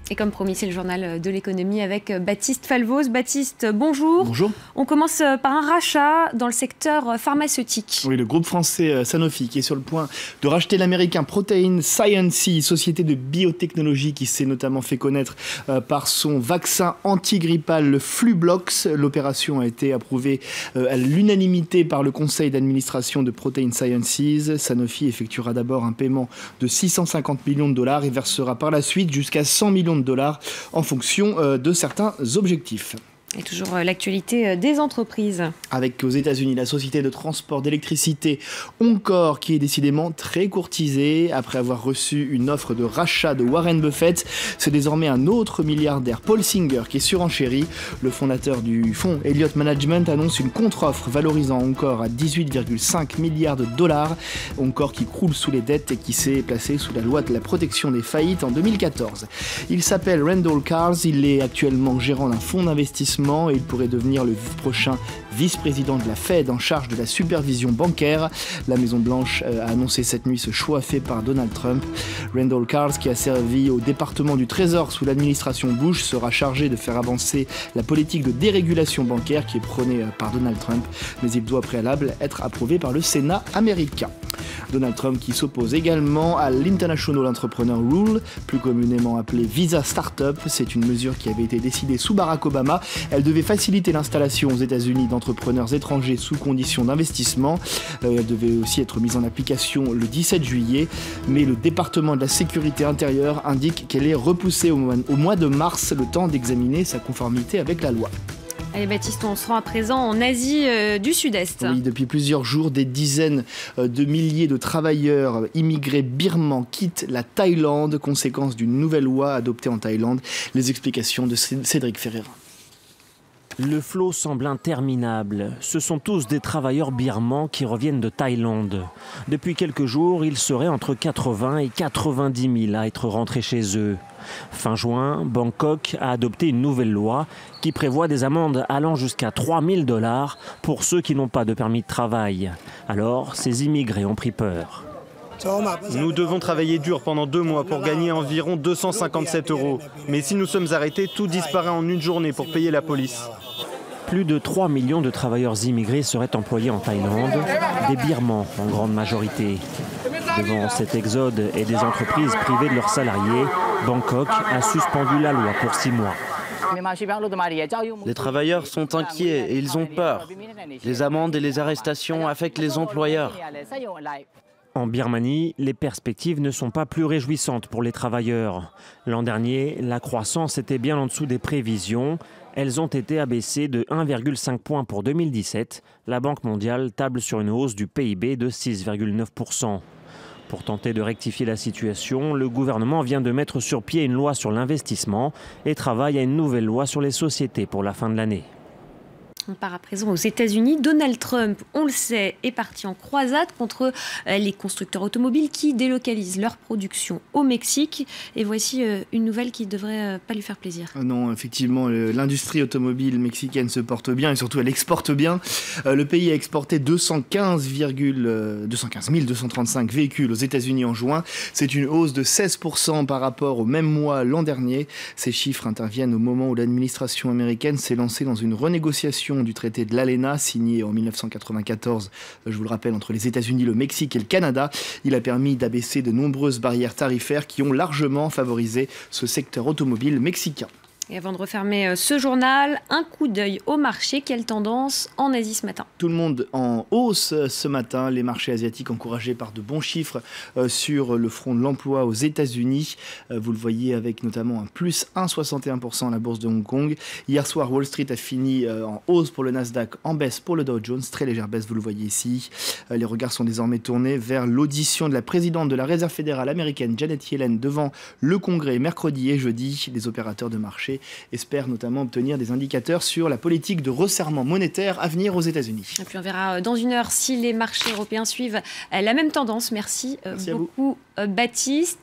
Et comme promis, c'est le journal de l'économie avec Baptiste Falvoz. Baptiste, bonjour. Bonjour. On commence par un rachat dans le secteur pharmaceutique. Oui, le groupe français Sanofi qui est sur le point de racheter l'américain Protein Sciences, société de biotechnologie qui s'est notamment fait connaître par son vaccin antigrippal, le Flublox. L'opération a été approuvée à l'unanimité par le conseil d'administration de Protein Sciences. Sanofi effectuera d'abord un paiement de 650 millions de dollars et versera par la suite jusqu'à 100 millions de dollars en fonction de certains objectifs. Et toujours l'actualité des entreprises. Avec aux États-Unis la société de transport d'électricité Oncor qui est décidément très courtisée. Après avoir reçu une offre de rachat de Warren Buffett, c'est désormais un autre milliardaire, Paul Singer, qui est surenchéri. Le fondateur du fonds Elliott Management annonce une contre-offre valorisant Oncor à 18,5 milliards de dollars. Oncor qui croule sous les dettes et qui s'est placé sous la loi de la protection des faillites en 2014. Il s'appelle Randall Carl's, il est actuellement gérant d'un fonds d'investissement et il pourrait devenir le prochain vice-président de la Fed en charge de la supervision bancaire. La Maison-Blanche a annoncé cette nuit ce choix fait par Donald Trump. Randall Carl's, qui a servi au département du Trésor sous l'administration Bush, sera chargé de faire avancer la politique de dérégulation bancaire qui est prônée par Donald Trump, mais il doit au préalable être approuvé par le Sénat américain. Donald Trump qui s'oppose également à l'International Entrepreneur Rule, plus communément appelé Visa Startup. C'est une mesure qui avait été décidée sous Barack Obama. Elle devait faciliter l'installation aux États-Unis d'entrepreneurs étrangers sous conditions d'investissement. Elle devait aussi être mise en application le 17 juillet, mais le département de la sécurité intérieure indique qu'elle est repoussée au mois de mars, le temps d'examiner sa conformité avec la loi. Allez Baptiste, on se rend à présent en Asie du Sud-Est. Oui, depuis plusieurs jours, des dizaines de milliers de travailleurs immigrés birmans quittent la Thaïlande, conséquence d'une nouvelle loi adoptée en Thaïlande. Les explications de Cédric Ferreira. Le flot semble interminable. Ce sont tous des travailleurs birmans qui reviennent de Thaïlande. Depuis quelques jours, ils seraient entre 80 et 90 000 à être rentrés chez eux. Fin juin, Bangkok a adopté une nouvelle loi qui prévoit des amendes allant jusqu'à 3 000 $ pour ceux qui n'ont pas de permis de travail. Alors, ces immigrés ont pris peur. Nous devons travailler dur pendant 2 mois pour gagner environ 257 €. Mais si nous sommes arrêtés, tout disparaît en une journée pour payer la police. Plus de 3 millions de travailleurs immigrés seraient employés en Thaïlande, des Birmans en grande majorité. Devant cet exode et des entreprises privées de leurs salariés, Bangkok a suspendu la loi pour 6 mois. Les travailleurs sont inquiets et ils ont peur. Les amendes et les arrestations affectent les employeurs. En Birmanie, les perspectives ne sont pas plus réjouissantes pour les travailleurs. L'an dernier, la croissance était bien en dessous des prévisions. Elles ont été abaissées de 1,5 point pour 2017. La Banque mondiale table sur une hausse du PIB de 6,9 %. Pour tenter de rectifier la situation, le gouvernement vient de mettre sur pied une loi sur l'investissement et travaille à une nouvelle loi sur les sociétés pour la fin de l'année. On part à présent aux États-Unis. Donald Trump, on le sait, est parti en croisade contre les constructeurs automobiles qui délocalisent leur production au Mexique. Et voici une nouvelle qui ne devrait pas lui faire plaisir. Non, effectivement, l'industrie automobile mexicaine se porte bien et surtout elle exporte bien. Le pays a exporté 215 235 véhicules aux États-Unis en juin. C'est une hausse de 16% par rapport au même mois l'an dernier. Ces chiffres interviennent au moment où l'administration américaine s'est lancée dans une renégociation du traité de l'ALENA, signé en 1994, je vous le rappelle, entre les États-Unis, le Mexique et le Canada. Il a permis d'abaisser de nombreuses barrières tarifaires qui ont largement favorisé ce secteur automobile mexicain. Et avant de refermer ce journal, un coup d'œil au marché. Quelle tendance en Asie ce matin? Tout le monde en hausse ce matin. Les marchés asiatiques encouragés par de bons chiffres sur le front de l'emploi aux États-Unis. Vous le voyez avec notamment un plus 1,61% à la bourse de Hong Kong. Hier soir, Wall Street a fini en hausse pour le Nasdaq, en baisse pour le Dow Jones. Très légère baisse, vous le voyez ici. Les regards sont désormais tournés vers l'audition de la présidente de la Réserve fédérale américaine, Janet Yellen, devant le Congrès mercredi et jeudi. Les opérateurs de marché espère notamment obtenir des indicateurs sur la politique de resserrement monétaire à venir aux États-Unis. Et puis on verra dans une heure si les marchés européens suivent la même tendance. Merci beaucoup Baptiste.